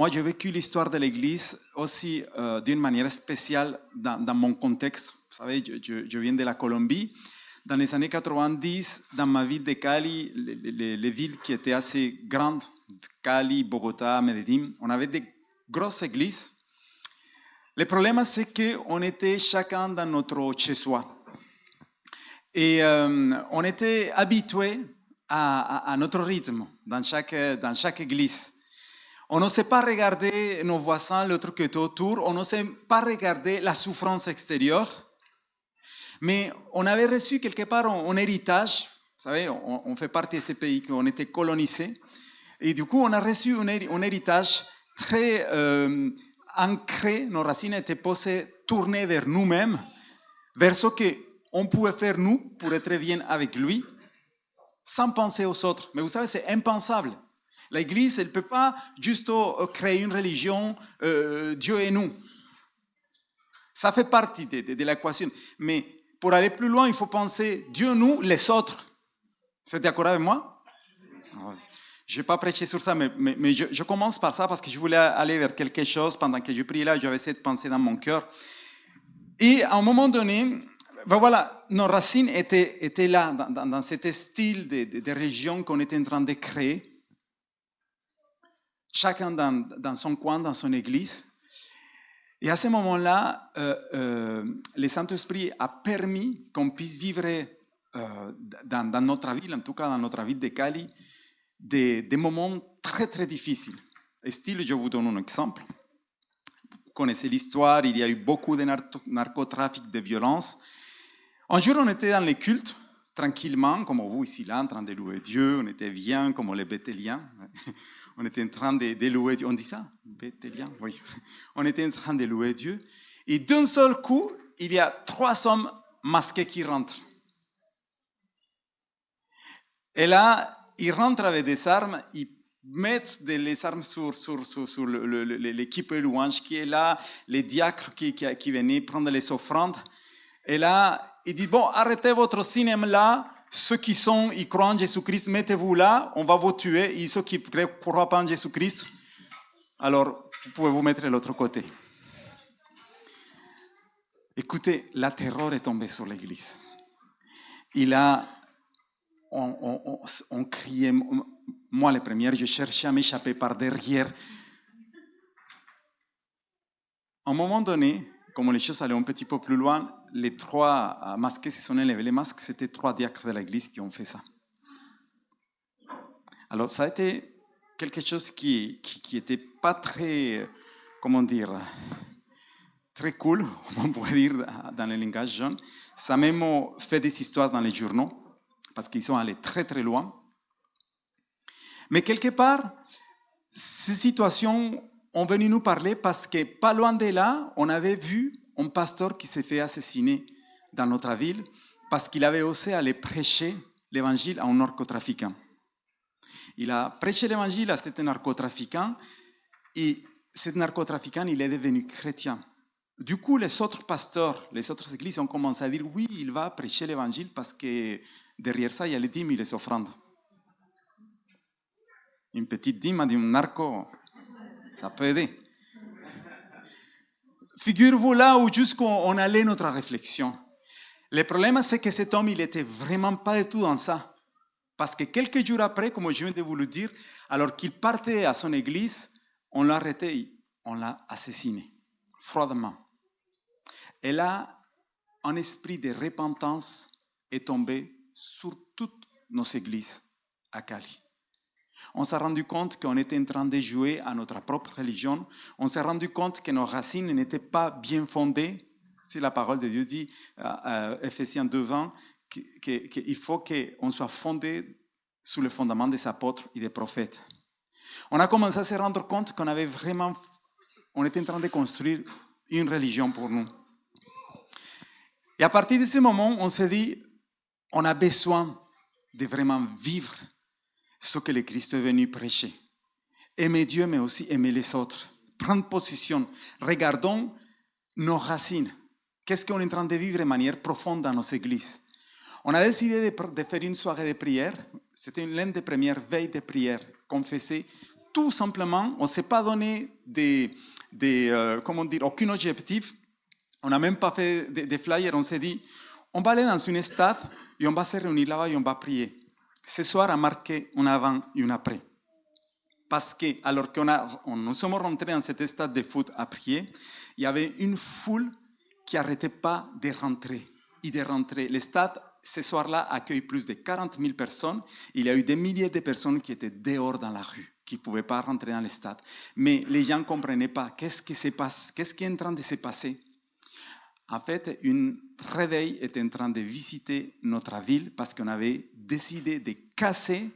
moi, j'ai vécu l'histoire de l'Église aussi d'une manière spéciale dans mon contexte. Vous savez, je viens de la Colombie. Dans les années 90, dans ma ville de Cali, les villes qui étaient assez grandes, Cali, Bogota, Medellín, on avait des grosses églises. Le problème, c'est qu'on était chacun dans notre chez-soi. Et on était habitués à notre rythme dans chaque église. On n'osait pas regarder nos voisins, l'autre qui était autour. On n'osait pas regarder la souffrance extérieure. Mais on avait reçu quelque part un héritage. Vous savez, on fait partie de ces pays qui ont été colonisés. Et du coup, on a reçu un héritage très ancré. Nos racines étaient posées, tournées vers nous-mêmes, vers ce qu'on pouvait faire nous pour être bien avec lui, sans penser aux autres. Mais vous savez, c'est impensable. L'Église, elle ne peut pas juste créer une religion, Dieu et nous. Ça fait partie de l'équation. Mais pour aller plus loin, il faut penser Dieu, nous, les autres. Vous êtes d'accord avec moi? Je ne vais pas prêcher sur ça, mais je commence par ça parce que je voulais aller vers quelque chose. Pendant que je priais là, j'avais essayé de penser dans mon cœur. Et à un moment donné, ben voilà, nos racines étaient là, dans cet style de religion qu'on était en train de créer. Chacun dans son coin, dans son église. Et à ce moment-là, le Saint-Esprit a permis qu'on puisse vivre dans notre ville, en tout cas dans notre ville de Cali, des moments très très difficiles. Style, je vous donne un exemple. Vous connaissez l'histoire, il y a eu beaucoup de narcotrafic, de violence. Un jour, on était dans les cultes, tranquillement, comme vous ici là, en train de louer Dieu, on était bien comme les Béthéliens. On était en train de louer Dieu. On dit ça? Béthélien? Oui. On était en train de louer Dieu. Et d'un seul coup, il y a 3 hommes masqués qui rentrent. Et là, ils rentrent avec des armes, ils mettent les armes sur l'équipe de louange qui est là, les diacres qui venaient prendre les offrandes. Et là, ils disent, bon, arrêtez votre cinéma là. Ceux qui ils croient en Jésus-Christ, mettez-vous là, on va vous tuer. Et ceux qui ne croient pas en Jésus-Christ, alors vous pouvez vous mettre de l'autre côté. Écoutez, la terreur est tombée sur l'église. Et là, on criait. Moi, les premières, je cherchais à m'échapper par derrière. À un moment donné, comme les choses allaient un petit peu plus loin, les 3 masqués se sont élevés. Les masques, c'était 3 diacres de l'église qui ont fait ça. Alors, ça a été quelque chose qui était pas très, comment dire, très cool, on pourrait dire dans le langage jeune. Ça a même fait des histoires dans les journaux, parce qu'ils sont allés très très loin. Mais quelque part, ces situations ont venu nous parler parce que pas loin de là, on avait vu un pasteur qui s'est fait assassiner dans notre ville parce qu'il avait osé aller prêcher l'évangile à un narcotrafiquant. Il a prêché l'évangile à cet narcotrafiquant et ce narcotrafiquant, il est devenu chrétien. Du coup, les autres pasteurs, les autres églises ont commencé à dire oui, il va prêcher l'évangile parce que derrière ça, il y a les dîmes et les offrandes. Une petite dîme d'un narco, ça peut aider. Figurez-vous là où jusqu'on allait notre réflexion. Le problème, c'est que cet homme, il n'était vraiment pas du tout dans ça. Parce que quelques jours après, comme je viens de vous le dire, alors qu'il partait à son église, on l'a arrêté, on l'a assassiné, froidement. Et là, un esprit de repentance est tombé sur toutes nos églises à Cali. On s'est rendu compte qu'on était en train de jouer à notre propre religion. On s'est rendu compte que nos racines n'étaient pas bien fondées. Si la parole de Dieu dit, Ephésiens 2:20, qu'il faut qu'on soit fondé sur le fondement des apôtres et des prophètes. On a commencé à se rendre compte qu'on était en train de construire une religion pour nous. Et à partir de ce moment, on s'est dit, on a besoin de vraiment vivre ce que le Christ est venu prêcher. Aimer Dieu, mais aussi aimer les autres. Prendre position. Regardons nos racines. Qu'est-ce qu'on est en train de vivre de manière profonde dans nos églises? On a décidé de faire une soirée de prière. C'était l'une des premières veilles de prière. Confesser tout simplement, on ne s'est pas donné aucun objectif. On n'a même pas fait des flyers. On s'est dit, on va aller dans une stade et on va se réunir là-bas et on va prier. Ce soir a marqué un avant et un après. Parce que, alors que nous sommes rentrés dans cet stade de foot à prier, il y avait une foule qui n'arrêtait pas de rentrer et de rentrer. Le stade, ce soir-là, accueille plus de 40 000 personnes. Il y a eu des milliers de personnes qui étaient dehors dans la rue, qui ne pouvaient pas rentrer dans le stade. Mais les gens ne comprenaient pas qu'est-ce qui se passe, qu'est-ce qui est en train de se passer. En fait, un réveil était en train de visiter notre ville parce qu'on avait décidé de casser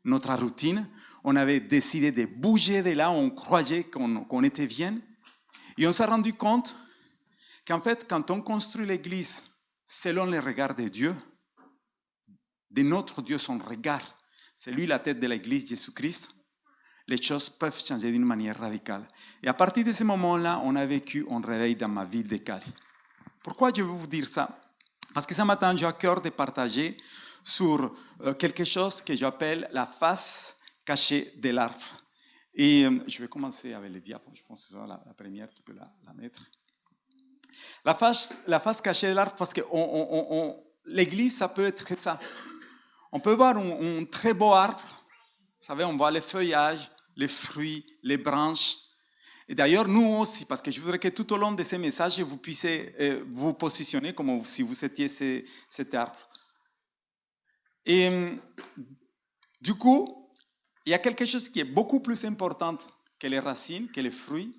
notre routine. On avait décidé de bouger de là où on croyait qu'on était bien. Et on s'est rendu compte qu'en fait, quand on construit l'église selon le regard de Dieu, de notre Dieu, son regard, c'est lui la tête de l'église, Jésus-Christ, les choses peuvent changer d'une manière radicale. Et à partir de ce moment-là, on a vécu un réveil dans ma ville de Cali. Pourquoi je veux vous dire ça? Parce que ce matin, j'ai à cœur de partager sur quelque chose que j'appelle la face cachée de l'arbre. Et je vais commencer avec les diapos. Je pense que la première, tu peux la mettre. La face cachée de l'arbre, parce que l'église, ça peut être ça. On peut voir un très beau arbre. Vous savez, on voit les feuillages, les fruits, les branches. Et d'ailleurs, nous aussi, parce que je voudrais que tout au long de ces messages, vous puissiez vous positionner comme si vous étiez cet arbre. Et du coup, il y a quelque chose qui est beaucoup plus important que les racines, que les fruits.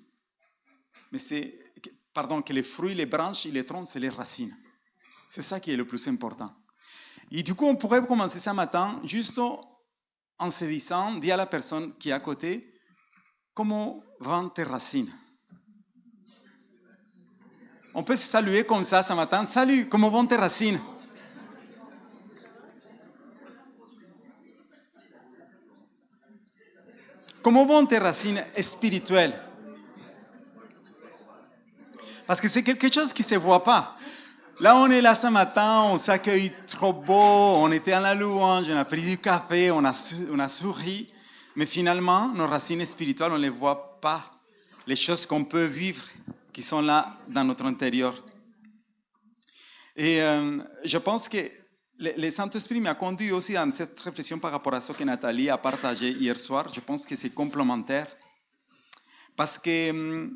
Que les fruits, les branches et les troncs, c'est les racines. C'est ça qui est le plus important. Et du coup, on pourrait commencer ce matin juste en se disant, dis à la personne qui est à côté, comment vont tes racines? On peut se saluer comme ça ce matin. Salut, comment vont tes racines? Comment vont tes racines spirituelles? Parce que c'est quelque chose qui ne se voit pas. Là, on est là ce matin, on s'accueille trop beau, on était à la louange, on a pris du café, on a souri. Mais finalement, nos racines spirituelles, on ne les voit pas. Les choses qu'on peut vivre, qui sont là dans notre intérieur. Et je pense que le Saint-Esprit m'a conduit aussi dans cette réflexion par rapport à ce que Nathalie a partagé hier soir. Je pense que c'est complémentaire. Parce que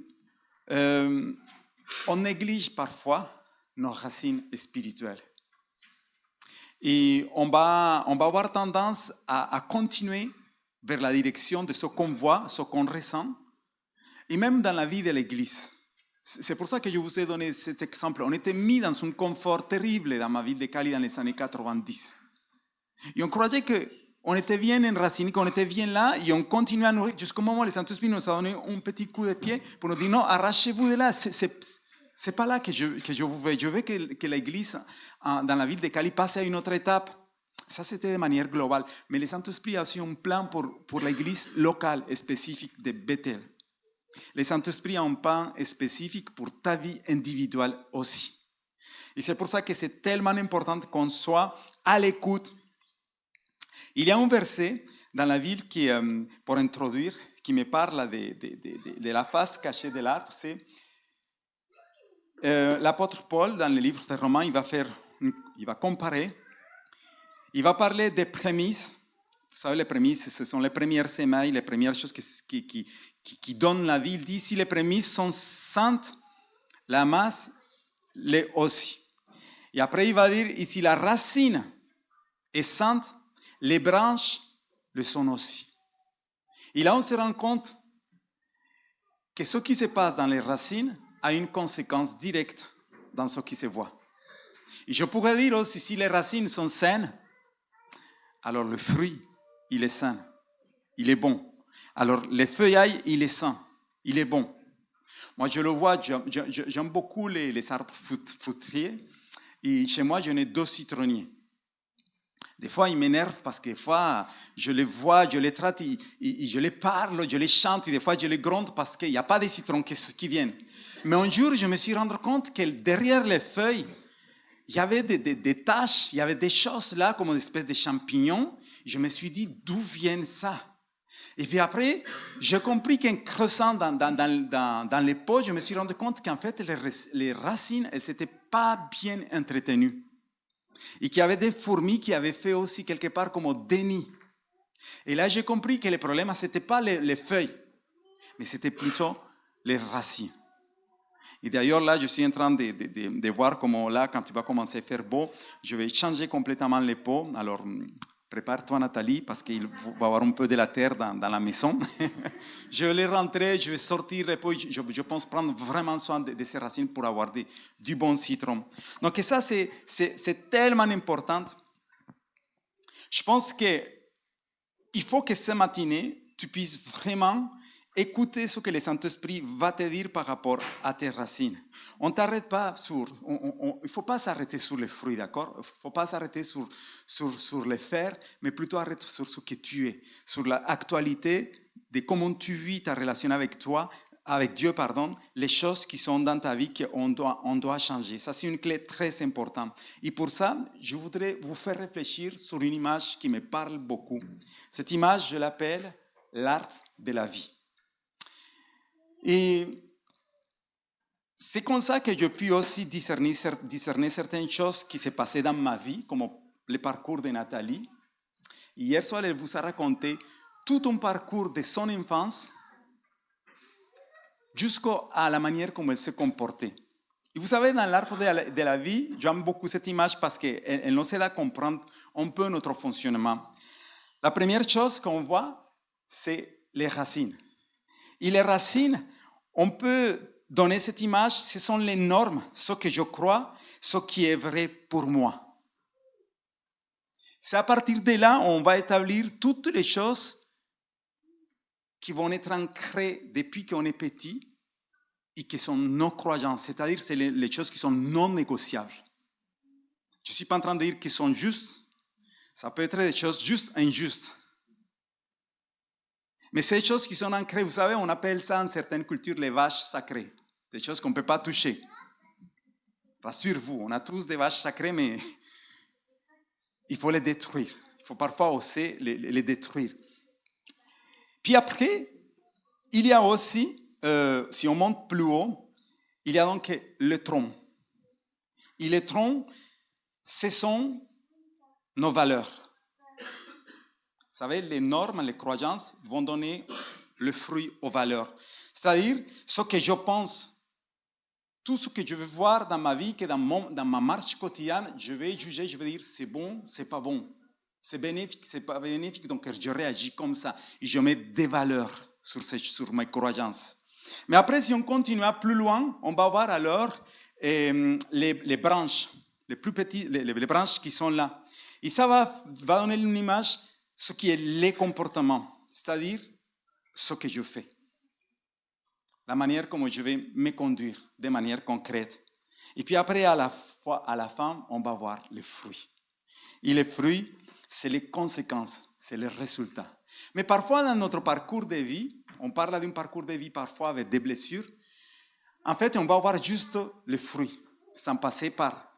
on néglige parfois nos racines spirituelles. Et on va avoir tendance à continuer vers la direction de ce qu'on voit, ce qu'on ressent, et même dans la vie de l'Église. C'est pour ça que je vous ai donné cet exemple. On était mis dans un confort terrible dans ma ville de Cali dans les années 90. Et on croyait qu'on était bien enraciné, qu'on était bien là, et on continuait à nourrir jusqu'au moment où le Saint-Esprit nous a donné un petit coup de pied pour nous dire non, arrachez-vous de là. C'est pas là que je vous veux. Je veux que l'Église dans la ville de Cali passe à une autre étape. Ça, c'était de manière globale. Mais le Saint-Esprit a aussi un plan pour l'Église locale et spécifique de Bethel. Le Saint-Esprit a un plan spécifique pour ta vie individuelle aussi. Et c'est pour ça que c'est tellement important qu'on soit à l'écoute. Il y a un verset dans la Bible qui, pour introduire, qui me parle de la face cachée de l'arbre. C'est l'apôtre Paul, dans le livre de Romains, il va comparer, il va parler des prémices. Vous savez, les prémices, ce sont les premières semailles, les premières choses qui donnent la vie. Il dit, si les prémices sont saintes, la masse l'est aussi. Et après, il va dire, et si la racine est sainte, les branches le sont aussi. Et là, on se rend compte que ce qui se passe dans les racines a une conséquence directe dans ce qui se voit. Et je pourrais dire aussi, si les racines sont saines, alors le fruit, il est sain, il est bon. Alors le feuillage, il est sain, il est bon. Moi, je le vois, j'aime beaucoup les arbres fruitiers. Et chez moi, j'en ai 2 citronniers. Des fois, ils m'énervent parce que des fois, je les vois, je les traite, et je les parle, je les chante, et des fois, je les gronde parce qu'il n'y a pas de citrons qui viennent. Mais un jour, je me suis rendu compte que derrière les feuilles, il y avait des taches, il y avait des choses là, comme une espèce de champignons. Je me suis dit, d'où vient ça? Et puis après, j'ai compris qu'en creusant dans les pots, je me suis rendu compte qu'en fait, les racines, elles n'étaient pas bien entretenues. Et qu'il y avait des fourmis qui avaient fait aussi quelque part comme des nids. Et là, j'ai compris que le problème, ce n'était pas les feuilles, mais c'était plutôt les racines. Et d'ailleurs, là, je suis en train de voir comment là, quand tu vas commencer à faire beau, je vais changer complètement les pots. Alors, prépare-toi, Nathalie, parce qu'il va y avoir un peu de la terre dans la maison. Je vais les rentrer, je vais sortir les pots. Je pense prendre vraiment soin de ces racines pour avoir du bon citron. Donc, ça, c'est tellement important. Je pense qu'il faut que ce matinée, tu puisses vraiment écouter ce que le Saint-Esprit va te dire par rapport à tes racines. On t'arrête pas il ne faut pas s'arrêter sur les fruits, d'accord? Il ne faut pas s'arrêter sur les fers, mais plutôt arrêter sur ce que tu es, sur l'actualité de comment tu vis ta relation avec Dieu, les choses qui sont dans ta vie qu'on doit changer. Ça, c'est une clé très importante. Et pour ça, je voudrais vous faire réfléchir sur une image qui me parle beaucoup. Cette image, je l'appelle l'arbre de la vie. Et c'est comme ça que je puis aussi discerner certaines choses qui se passaient dans ma vie, comme le parcours de Nathalie. Hier soir, elle vous a raconté tout un parcours de son enfance jusqu'à la manière comme elle se comportait. Et vous savez, dans l'arbre de la vie, j'aime beaucoup cette image parce qu'elle nous aide à comprendre un peu notre fonctionnement. La première chose qu'on voit, c'est les racines. Et les racines, on peut donner cette image, ce sont les normes, ce que je crois, ce qui est vrai pour moi. C'est à partir de là, on va établir toutes les choses qui vont être ancrées depuis qu'on est petit et qui sont nos croyances, c'est-à-dire c'est les choses qui sont non négociables. Je ne suis pas en train de dire qu'ils sont justes, ça peut être des choses justes, injustes. Mais ces choses qui sont ancrées, vous savez, on appelle ça en certaines cultures les vaches sacrées. Des choses qu'on ne peut pas toucher. Rassure-vous, on a tous des vaches sacrées, mais il faut les détruire. Il faut parfois oser les détruire. Puis après, il y a aussi, si on monte plus haut, il y a donc le tronc. Et le tronc, ce sont nos valeurs. Vous savez, les normes, les croyances vont donner le fruit aux valeurs. C'est-à-dire, ce que je pense, tout ce que je veux voir dans ma vie, que dans ma marche quotidienne, je vais juger, je vais dire c'est bon, c'est pas bon. C'est bénéfique, c'est pas bénéfique. Donc, je réagis comme ça. Et je mets des valeurs sur mes croyances. Mais après, si on continue plus loin, on va voir alors les branches, les plus petites, les branches qui sont là. Et ça va donner une image, ce qui est les comportements, c'est-à-dire ce que je fais. La manière comment je vais me conduire de manière concrète. Et puis après, à la fin, on va voir les fruits. Et les fruits, c'est les conséquences, c'est les résultats. Mais parfois, dans notre parcours de vie, on parle d'un parcours de vie parfois avec des blessures. En fait, on va voir juste les fruits, sans passer par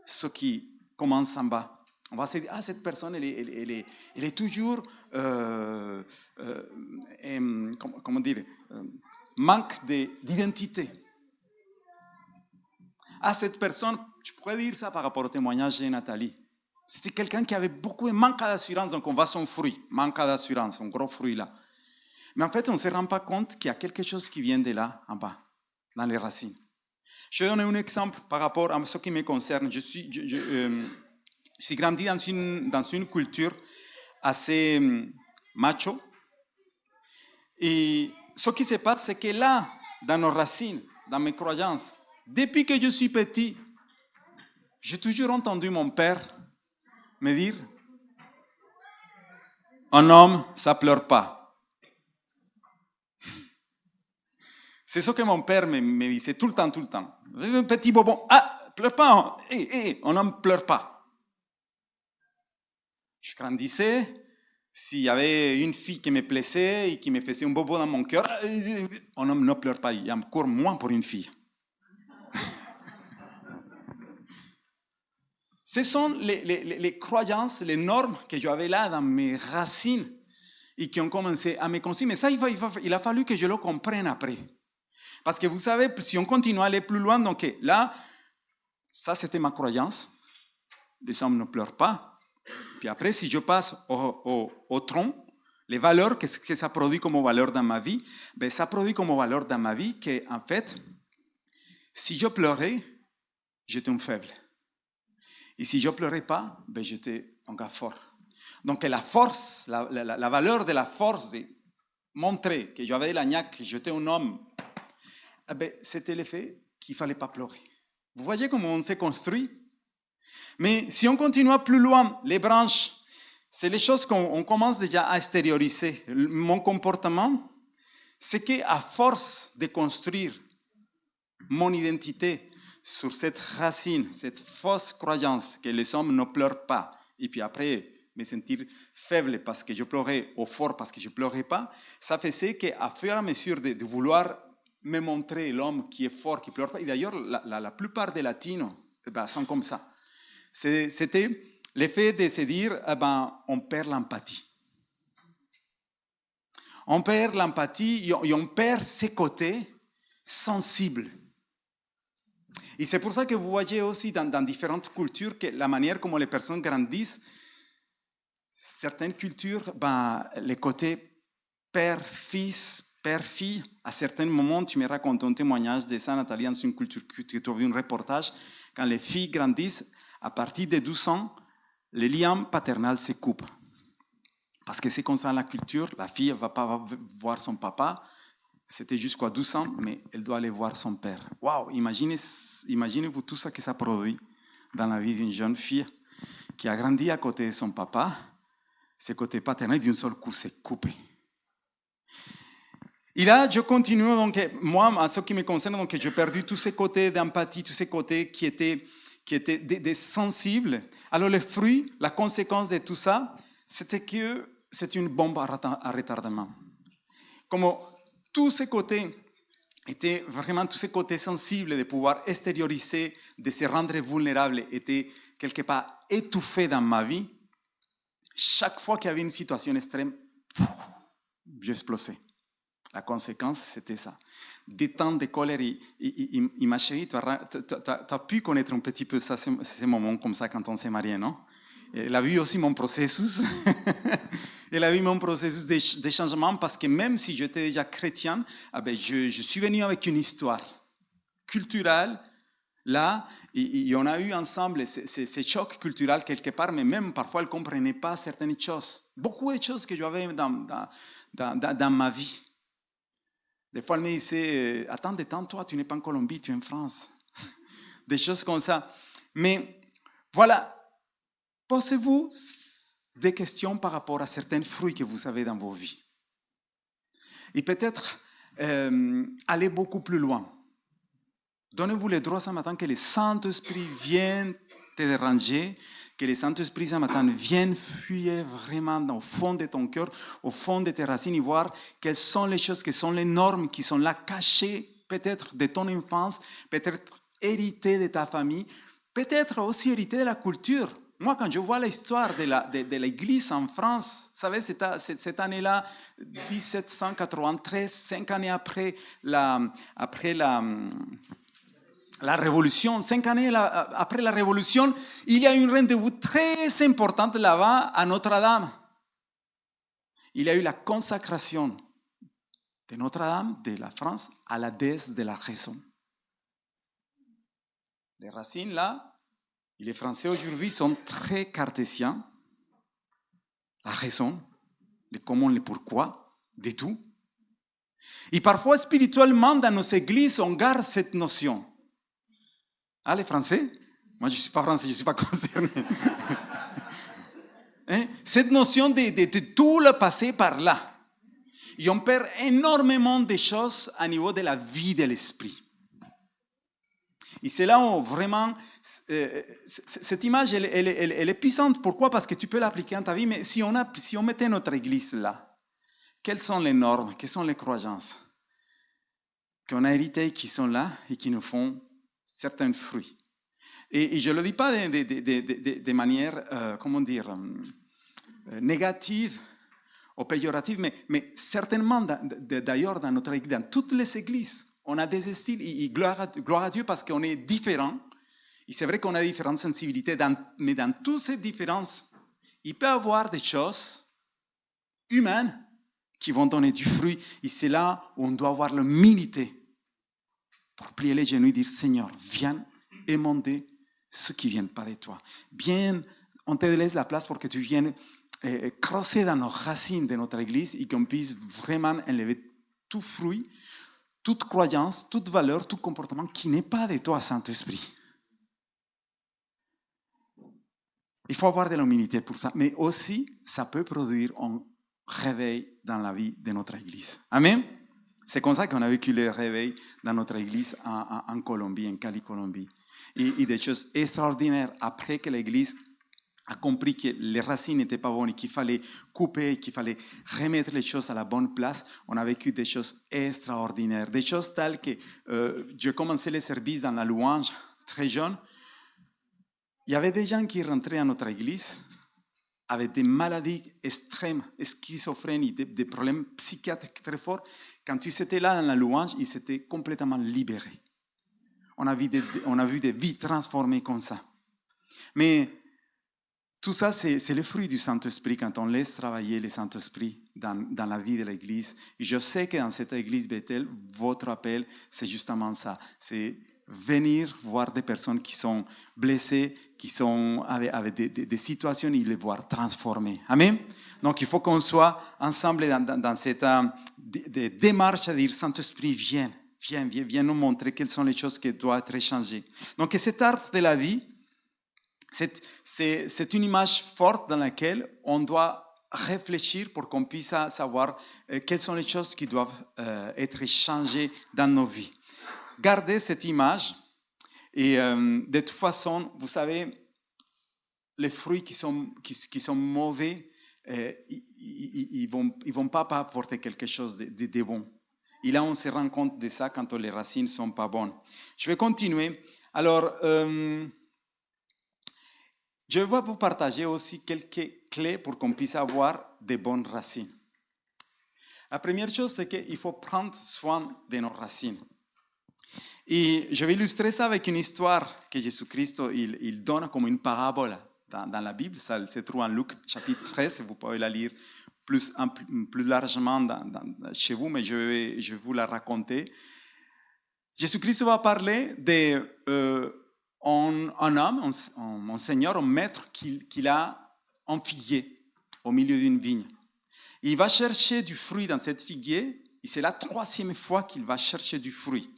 ce qui commence en bas. On va se dire, cette personne, elle est toujours, comment dire, manque d'identité. Cette personne, je pourrais dire ça par rapport au témoignage de Nathalie. C'était quelqu'un qui avait beaucoup de manque d'assurance, donc on voit son fruit, manque d'assurance, un gros fruit là. Mais en fait, on ne se rend pas compte qu'il y a quelque chose qui vient de là, en bas, dans les racines. Je vais donner un exemple par rapport à ce qui me concerne. Je suis grandi dans une culture assez macho. Et ce qui se passe, c'est que là, dans nos racines, dans mes croyances, depuis que je suis petit, j'ai toujours entendu mon père me dire, un homme, ça ne pleure pas. C'est ce que mon père me disait tout le temps. Un petit bobon, pleure pas, un homme ne pleure pas. Je grandissais, s'il y avait une fille qui me plaisait et qui me faisait un bobo dans mon cœur, un homme ne pleure pas, il y a encore moins pour une fille. Ce sont les croyances, les normes que j'avais là dans mes racines. et qui ont commencé à me construire. Mais ça, il a fallu que je le comprenne après. Parce que vous savez, si on continue à aller plus loin, donc là, ça c'était ma croyance. Les hommes ne pleurent pas. Puis après, si je passe au tronc, les valeurs, qu'est-ce que ça produit comme valeur dans ma vie? Ben, ça produit comme valeur dans ma vie qu'en fait, si je pleurais, j'étais un faible. Et si je ne pleurais pas, ben, j'étais un gars fort. Donc la force, la valeur de la force de montrer que j'avais la niaque, que j'étais un homme, eh ben, c'était l'effet qu'il ne fallait pas pleurer. Vous voyez comment on s'est construit? Mais si on continue plus loin, les branches, c'est les choses qu'on commence déjà à extérioriser. Mon comportement, c'est qu'à force de construire mon identité sur cette racine, cette fausse croyance que les hommes ne pleurent pas, et puis après me sentir faible parce que je pleurais ou fort parce que je ne pleurais pas, ça faisait qu'à fur et à mesure de vouloir me montrer l'homme qui est fort, qui ne pleure pas, et d'ailleurs la plupart des latinos sont comme ça. C'était l'effet de se dire, on perd l'empathie. On perd l'empathie et on perd ses côtés sensibles. Et c'est pour ça que vous voyez aussi dans différentes cultures que la manière comment les personnes grandissent, certaines cultures, les côtés père-fils, père-fille, à certains moments, tu me racontes un témoignage de ça, Nathalie, dans une culture que tu as vu un reportage, quand les filles grandissent, à partir de 12 ans, le lien paternel se coupe. Parce que c'est comme ça la culture, la fille ne va pas voir son papa, c'était jusqu'à 12 ans, mais elle doit aller voir son père. Waouh, imaginez-vous tout ça que ça produit dans la vie d'une jeune fille qui a grandi à côté de son papa, ce côté paternel d'un seul coup s'est coupé. Et là, je continue, donc moi, en ce qui me concerne, donc j'ai perdu tous ces côtés d'empathie, tous ces côtés qui étaient des sensibles. Alors le fruit, la conséquence de tout ça, c'était que c'était une bombe à retardement. Comme tous ces côtés étaient vraiment tous ces côtés sensibles de pouvoir extérioriser, de se rendre vulnérable, étaient quelque part étouffés dans ma vie. Chaque fois qu'il y avait une situation extrême, j'explosais. La conséquence, c'était ça. Des temps de colère. Et ma chérie, tu as pu connaître un petit peu ça, ces moments comme ça quand on s'est marié, non? Elle a vu aussi mon processus. Elle a vu mon processus de changement parce que même si j'étais déjà chrétien, je suis venu avec une histoire culturelle. Là, et on a eu ensemble ces chocs culturels quelque part, mais même parfois elle ne comprenait pas certaines choses. Beaucoup de choses que j'avais dans ma vie. Des fois, elle me disait, attends, détends-toi, tu n'es pas en Colombie, tu es en France. Des choses comme ça. Mais voilà, posez-vous des questions par rapport à certains fruits que vous avez dans vos vies. Et peut-être aller beaucoup plus loin. Donnez-vous le droit ce matin que le Saint-Esprit vienne te déranger, que le Saint-Esprit ce matin vienne fuir vraiment au fond de ton cœur, au fond de tes racines et voir quelles sont les choses, quelles sont les normes qui sont là cachées, peut-être de ton enfance, peut-être héritées de ta famille, peut-être aussi héritées de la culture. Moi, quand je vois l'histoire de l'Église en France, vous savez, cette année-là, 1793, 5 années après la Révolution, 5 années après la Révolution, il y a eu un rendez-vous très important là-bas à Notre-Dame. Il y a eu la consacration de Notre-Dame, de la France, à la déesse de la raison. Les racines là, et les Français aujourd'hui sont très cartésiens. La raison, le comment, le pourquoi, de tout. Et parfois, spirituellement, dans nos églises, on garde cette notion. Ah, les Français? Moi, je ne suis pas français, je ne suis pas concerné. Cette notion de tout le passé par là. Et on perd énormément de choses à niveau de la vie de l'esprit. Et c'est là où vraiment, cette image, elle est puissante. Pourquoi? Parce que tu peux l'appliquer dans ta vie, mais si on mettait notre église là, quelles sont les normes, quelles sont les croyances qu'on a héritées, qui sont là et qui nous font certains fruits? Et je ne le dis pas de manière, négative au péjoratif, mais certainement, d'ailleurs, dans notre église, dans toutes les églises, on a des styles, et gloire à Dieu parce qu'on est différents. Et c'est vrai qu'on a différentes sensibilités, mais dans toutes ces différences, il peut y avoir des choses humaines qui vont donner du fruit. Et c'est là où on doit avoir l'humilité pour plier les genoux et dire, Seigneur, viens émonder ceux qui ne viennent pas de toi. Viens, on te laisse la place pour que tu viennes creuser dans nos racines de notre église et qu'on puisse vraiment enlever tout fruit, toute croyance, toute valeur, tout comportement qui n'est pas de toi, Saint-Esprit. Il faut avoir de l'humilité pour ça, mais aussi, ça peut produire un réveil dans la vie de notre église. Amen. C'est comme ça qu'on a vécu le réveil dans notre église en Colombie, en Cali, Colombie. Et des choses extraordinaires après que l'église a compris que les racines n'étaient pas bonnes et qu'il fallait couper, qu'il fallait remettre les choses à la bonne place. On a vécu des choses extraordinaires, des choses telles que j'ai commencé les services dans la louange très jeune. Il y avait des gens qui rentraient à notre église avec des maladies extrêmes, schizophrénie, des problèmes psychiatriques très forts. Quand ils étaient là dans la louange, ils s'étaient complètement libérés. On a vu des vies transformées comme ça. Mais tout ça, c'est le fruit du Saint-Esprit quand on laisse travailler le Saint-Esprit dans la vie de l'Église. Et je sais que dans cette Église Bethel, votre appel, c'est justement ça. C'est venir voir des personnes qui sont blessées, qui sont avec des situations et les voir transformées. Amen. Donc, il faut qu'on soit ensemble dans cette démarche à dire, Saint-Esprit, viens nous montrer quelles sont les choses qui doivent être changées. Donc, cet arbre de la vie, c'est une image forte dans laquelle on doit réfléchir pour qu'on puisse savoir quelles sont les choses qui doivent être changées dans nos vies. Gardez cette image et de toute façon, vous savez, les fruits qui sont mauvais, ils vont pas apporter quelque chose de bon. Et là, on se rend compte de ça quand les racines ne sont pas bonnes. Je vais continuer. Alors, je vais vous partager aussi quelques clés pour qu'on puisse avoir de bonnes racines. La première chose, c'est qu'il faut prendre soin de nos racines. Et je vais illustrer ça avec une histoire que Jésus-Christ il donne comme une parabole dans la Bible. Ça se trouve en Luc chapitre 13, vous pouvez la lire plus largement chez vous, mais je vais vous la raconter. Jésus-Christ va parler d'un homme, un seigneur, un maître qui a un figuier au milieu d'une vigne. Il va chercher du fruit dans cette figuier et c'est la 3e fois qu'il va chercher du fruit.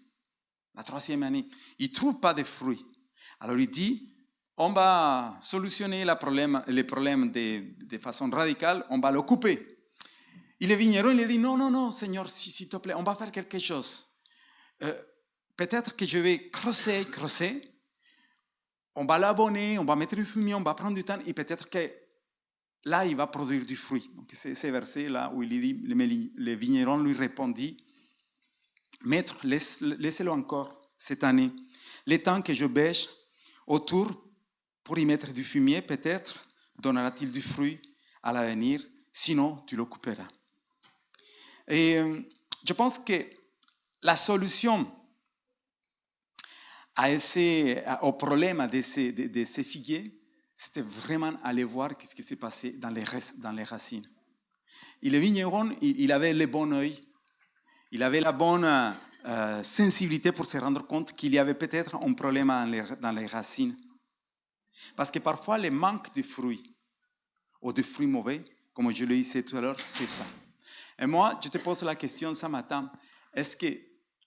La 3e année. Il ne trouve pas de fruits. Alors il dit, on va solutionner les problèmes de façon radicale, on va le couper. Et le vigneron, il dit, non, Seigneur, s'il te plaît, on va faire quelque chose. Peut-être que je vais creuser, on va l'abonner, on va mettre du fumier, on va prendre du temps, et peut-être que là, il va produire du fruit. Donc, c'est ce verset là où il dit, le vigneron lui répondit, Maître, laissez-le encore cette année. Le temps que je bêche autour pour y mettre du fumier, peut-être donnera-t-il du fruit à l'avenir, sinon tu le couperas. Et je pense que la solution au problème de ces figuiers, c'était vraiment aller voir ce qui s'est passé dans les racines. Et le vigneron, il avait le bon œil, il avait la bonne sensibilité pour se rendre compte qu'il y avait peut-être un problème dans les racines. Parce que parfois, le manque de fruits ou de fruits mauvais, comme je le disais tout à l'heure, c'est ça. Et moi, je te pose la question ce matin, est-ce que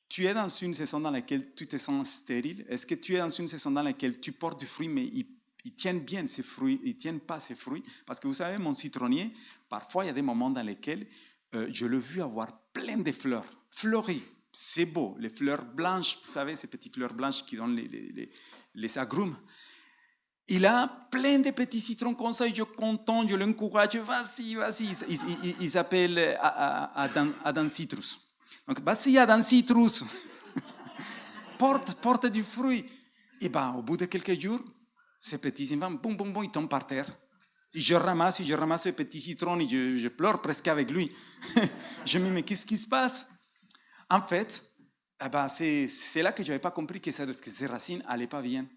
tu es dans une saison dans laquelle tu te sens stérile? Est-ce que tu es dans une saison dans laquelle tu portes du fruit, mais ils tiennent bien ces fruits, ils ne tiennent pas ces fruits? Parce que vous savez, mon citronnier, parfois, il y a des moments dans lesquels je l'ai vu avoir plein de fleurs, fleuries. C'est beau, les fleurs blanches, vous savez, ces petites fleurs blanches qui donnent les agrumes. Il a plein de petits citrons comme ça, et je suis content, je l'encourage, vas-y. Il s'appelle Adam Citrus. Donc, vas-y, Adam Citrus, porte du fruit. Et bien, au bout de quelques jours, ces petits enfants, boum, ils tombent par terre. Et je ramasse les petits citrons et je pleure presque avec lui. Je me dis, mais qu'est-ce qui se passe? En fait, c'est là que je n'avais pas compris que ces racines n'allaient pas bien.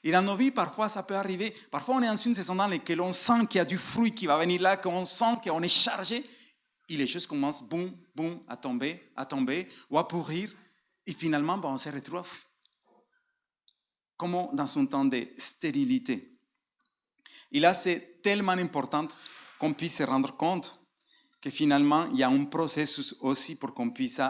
Et dans nos vies, parfois, ça peut arriver. Parfois, on est dans une saison dans laquelle on sent qu'il y a du fruit qui va venir là, qu'on sent qu'on est chargé. Et les choses commencent, boum, boum, à tomber, ou à pourrir. Et finalement, on se retrouve comme dans un temps de stérilité. Et là, c'est tellement important qu'on puisse se rendre compte que finalement, il y a un processus aussi pour qu'on puisse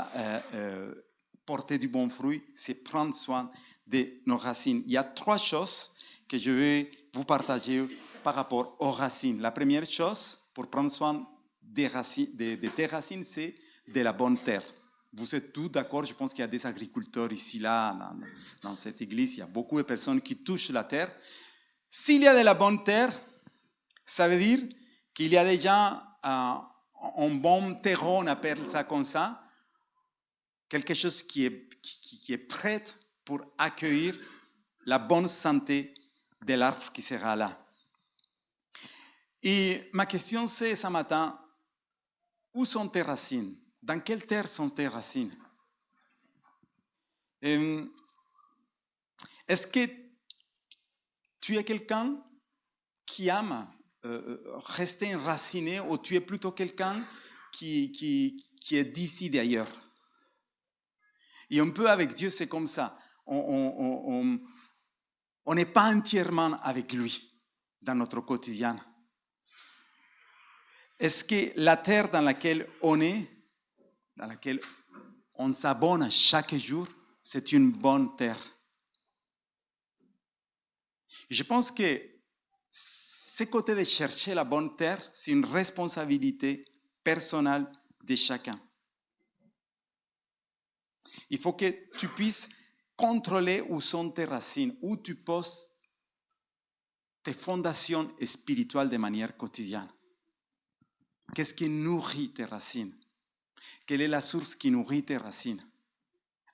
porter du bon fruit, c'est prendre soin de nos racines. Il y a 3 choses que je vais vous partager par rapport aux racines. La première chose, pour prendre soin des racines, de tes racines, c'est de la bonne terre. Vous êtes tous d'accord, je pense qu'il y a des agriculteurs ici, là, dans cette église, il y a beaucoup de personnes qui touchent la terre. S'il y a de la bonne terre, ça veut dire qu'il y a déjà un bon terreau, on appelle ça comme ça, quelque chose qui est prêt pour accueillir la bonne santé de l'arbre qui sera là. Et ma question c'est ce matin, où sont tes racines? Dans quelle terre sont tes racines? Est-ce que tu es quelqu'un qui aime rester enraciné ou tu es plutôt quelqu'un qui est d'ici d'ailleurs? Et un peu avec Dieu, c'est comme ça. On n'est pas entièrement avec lui dans notre quotidien. Est-ce que la terre dans laquelle on est, dans laquelle on s'abonne chaque jour, c'est une bonne terre? Et je pense que ce côté de chercher la bonne terre, c'est une responsabilité personnelle de chacun. Il faut que tu puisses contrôler où sont tes racines, où tu poses tes fondations spirituelles de manière quotidienne. Qu'est-ce qui nourrit tes racines? Quelle est la source qui nourrit tes racines?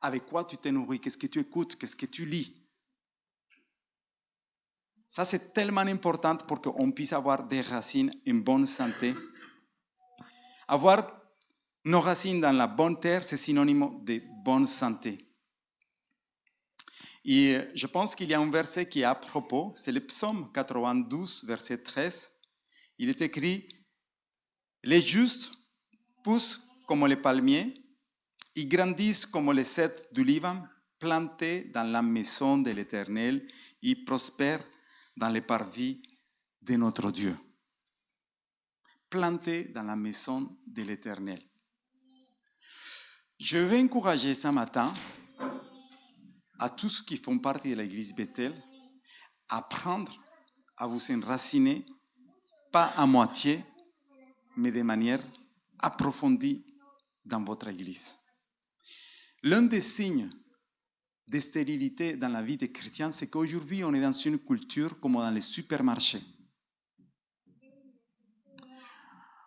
Avec quoi tu te nourris? Qu'est-ce que tu écoutes? Qu'est-ce que tu lis? Ça, c'est tellement important pour qu'on puisse avoir des racines en bonne santé. Avoir nos racines dans la bonne terre, c'est synonyme de bonne santé. Et je pense qu'il y a un verset qui est à propos, c'est le psaume 92, verset 13. Il est écrit, « Les justes poussent comme les palmiers, ils grandissent comme les cèdres du Liban, plantés dans la maison de l'Éternel, ils prospèrent dans les parvis de notre Dieu. » Plantés dans la maison de l'Éternel. Je vais encourager ce matin à tous ceux qui font partie de l'église Bethel à apprendre à vous enraciner, pas à moitié, mais de manière approfondie dans votre église. L'un des signes de stérilité dans la vie des chrétiens, c'est qu'aujourd'hui, on est dans une culture comme dans les supermarchés.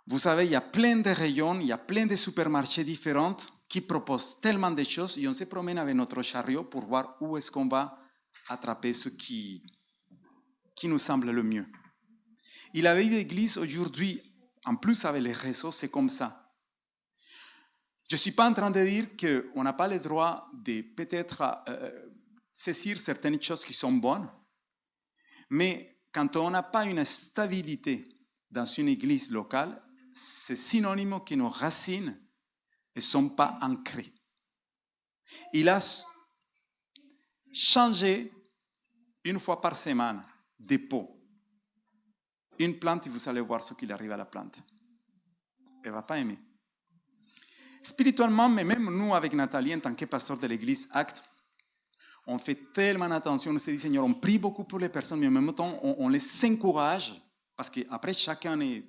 Vous savez, il y a plein de rayons, il y a plein de supermarchés différents qui proposent tellement de choses et on se promène avec notre chariot pour voir où est-ce qu'on va attraper ce qui nous semble le mieux. Et la vie d'église aujourd'hui, en plus avec les réseaux, c'est comme ça. Je ne suis pas en train de dire qu'on n'a pas le droit de peut-être saisir certaines choses qui sont bonnes, mais quand on n'a pas une stabilité dans une église locale, c'est synonyme que nos racines ne sont pas ancrées. Il a changé une fois par semaine des pots. Une plante, et vous allez voir ce qu'il arrive à la plante. Elle ne va pas aimer. Spirituellement, mais même nous, avec Nathalie, en tant que pasteur de l'église Acte, on fait tellement attention, on se dit, Seigneur, on prie beaucoup pour les personnes, mais en même temps, on les encourage, parce qu'après, chacun est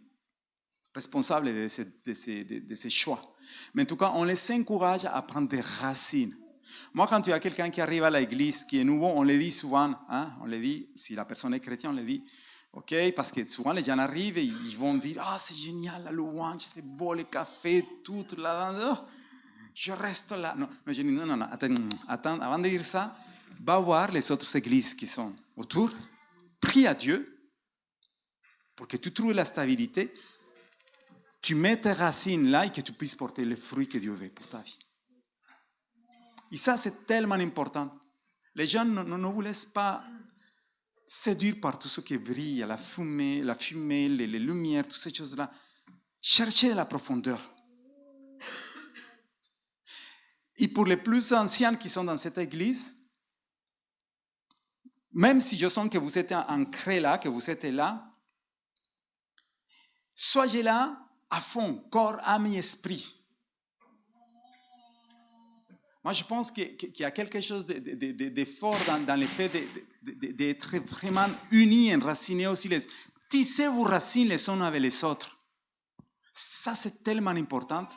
responsable de ses choix. Mais en tout cas, on les encourage à prendre des racines. Moi, quand il y a quelqu'un qui arrive à l'église, qui est nouveau, on le dit souvent, on le dit, si la personne est chrétienne, on le dit, ok, parce que souvent les gens arrivent et ils vont dire, ah, c'est génial, la louange, c'est beau, le café, tout là, oh, je reste là. Non, je dis, non, attends, avant de dire ça, va voir les autres églises qui sont autour, prie à Dieu pour que tu trouves la stabilité, tu mets tes racines là et que tu puisses porter les fruits que Dieu veut pour ta vie. Et ça, c'est tellement important. Les gens ne vous laissent pas séduire par tout ce qui brille, la fumée, les lumières, toutes ces choses-là. Cherchez la profondeur. Et pour les plus anciens qui sont dans cette église, même si je sens que vous êtes ancrés là, que vous êtes là, soyez là à fond, corps, âme et esprit. Moi, je pense qu'il y a quelque chose de fort dans le fait d'être vraiment unis, enracinés aussi. Tissez vos racines les uns avec les autres. Ça, c'est tellement important.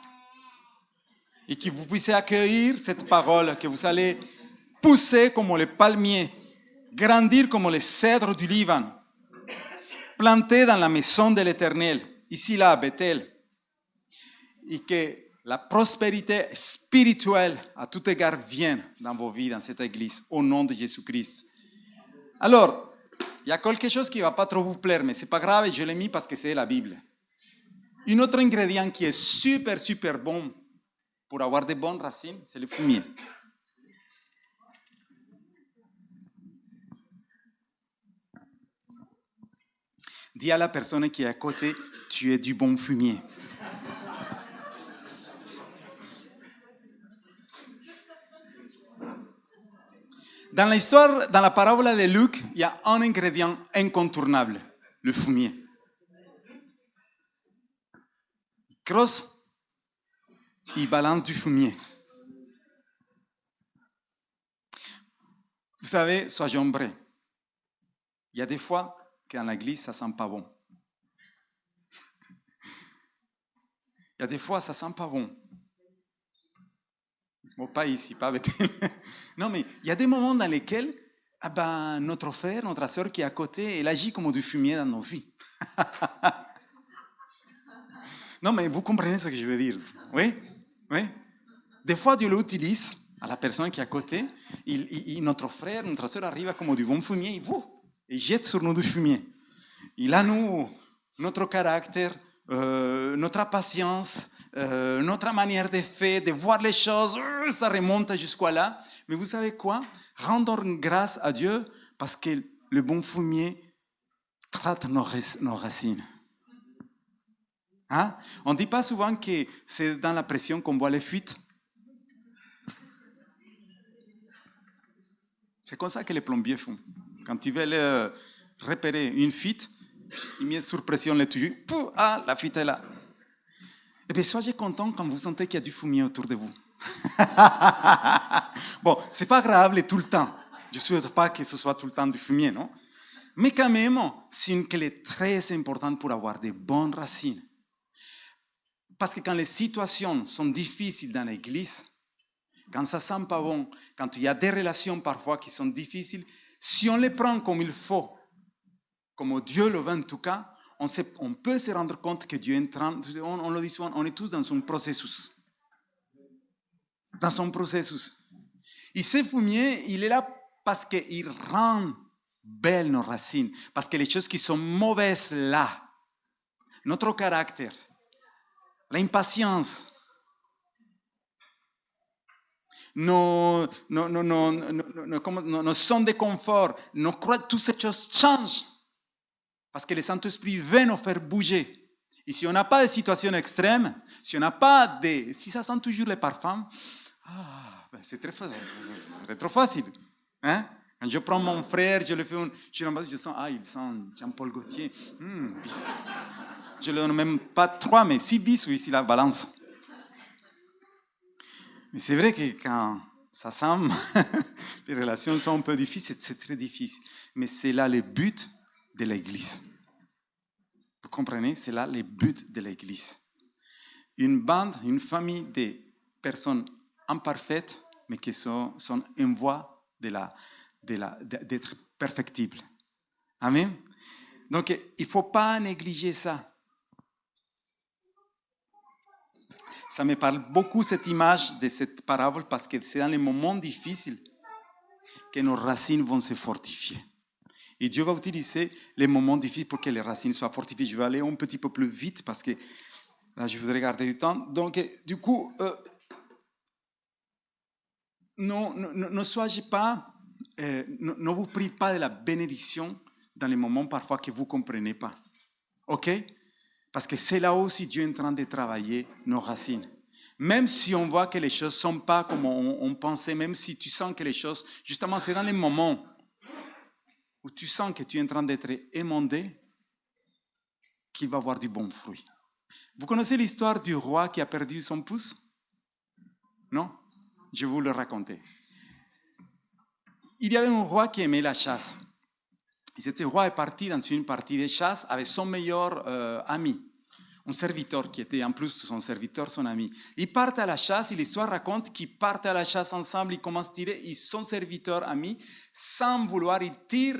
Et que vous puissiez accueillir cette parole, que vous allez pousser comme les palmiers, grandir comme les cèdres du Liban, plantés dans la maison de l'Éternel, ici là, à Bethel. Et que la prospérité spirituelle à tout égard vienne dans vos vies, dans cette église, au nom de Jésus-Christ. Alors, il y a quelque chose qui ne va pas trop vous plaire, mais ce n'est pas grave, je l'ai mis parce que c'est la Bible. Un autre ingrédient qui est super, super bon pour avoir de bonnes racines, c'est le fumier. Dis à la personne qui est à côté, tu es du bon fumier. Dans l'histoire, dans la parabole de Luc, il y a un ingrédient incontournable, le fumier. Il crosse, il balance du fumier. Vous savez, soyons vrais. Il y a des fois qu'en l'église, ça ne sent pas bon. Il y a des fois, ça ne sent pas bon. Bon, pas ici, pas Bethel. Non, mais il y a des moments dans lesquels notre frère, notre soeur qui est à côté, elle agit comme du fumier dans nos vies. Non, mais vous comprenez ce que je veux dire. Oui, oui. Des fois, Dieu l'utilise à la personne qui est à côté. Notre frère, notre soeur arrive comme du bon fumier et jette sur nous du fumier. Il a notre caractère, notre patience, notre manière de faire, de voir les choses, ça remonte jusqu'à là. Mais vous savez quoi? Rendons grâce à Dieu parce que le bon fumier traite nos racines. Hein? On ne dit pas souvent que c'est dans la pression qu'on voit les fuites. C'est comme ça que les plombiers font. Quand ils veulent repérer une fuite, ils mettent sur pression le tuyau. La fuite est là. Eh bien, soyez contents quand vous sentez qu'il y a du fumier autour de vous. Bon, c'est pas grave tout le temps. Je ne souhaite pas que ce soit tout le temps du fumier, non? Mais quand même, c'est une clé très importante pour avoir de bonnes racines. Parce que quand les situations sont difficiles dans l'église, quand ça sent pas bon, quand il y a des relations parfois qui sont difficiles, si on les prend comme il faut, comme Dieu le veut en tout cas, on peut se rendre compte que Dieu est en train, on le dit souvent, on est tous dans son processus. Dans son processus. Et ce fumier, il est là parce qu'il rend belles nos racines. Parce que les choses qui sont mauvaises là, notre caractère, l'impatience, nos zones de confort, toutes ces choses changent. Parce que le Saint-Esprit veut nous faire bouger. Et si on n'a pas de situation extrême, si ça sent toujours les parfums, c'est très facile. C'est trop facile. Hein? Quand je prends mon frère, je le fais je sens, il sent Jean-Paul Gaultier. Je ne le donne même pas 3, mais 6 bisous ici, la balance. Mais c'est vrai que quand ça sent, les relations sont un peu difficiles, c'est très difficile. Mais c'est là le but de l'Église. Vous comprenez? C'est là le but de l'Église. Une bande, une famille de personnes imparfaites, mais qui sont en voie d'être perfectibles. Amen? Donc, il ne faut pas négliger ça. Ça me parle beaucoup, cette image de cette parabole, parce que c'est dans les moments difficiles que nos racines vont se fortifier. Et Dieu va utiliser les moments difficiles pour que les racines soient fortifiées. Je vais aller un petit peu plus vite parce que là, je voudrais garder du temps. Donc, du coup, ne soyez pas, ne vous priez pas de la bénédiction dans les moments parfois que vous ne comprenez pas. OK? Parce que c'est là aussi Dieu est en train de travailler nos racines. Même si on voit que les choses ne sont pas comme on pensait, même si tu sens que les choses, justement, c'est dans les moments où tu sens que tu es en train d'être émondé qu'il va avoir du bon fruit. Vous connaissez l'histoire du roi qui a perdu son pouce? Non? Je vais vous le raconter. Il y avait un roi qui aimait la chasse. Et cet roi est parti dans une partie de chasse avec son meilleur ami, un serviteur qui était en plus son serviteur, son ami. Ils partent à la chasse et l'histoire raconte qu'ils partent à la chasse ensemble, ils commencent à tirer, et son serviteur ami, sans vouloir, il tire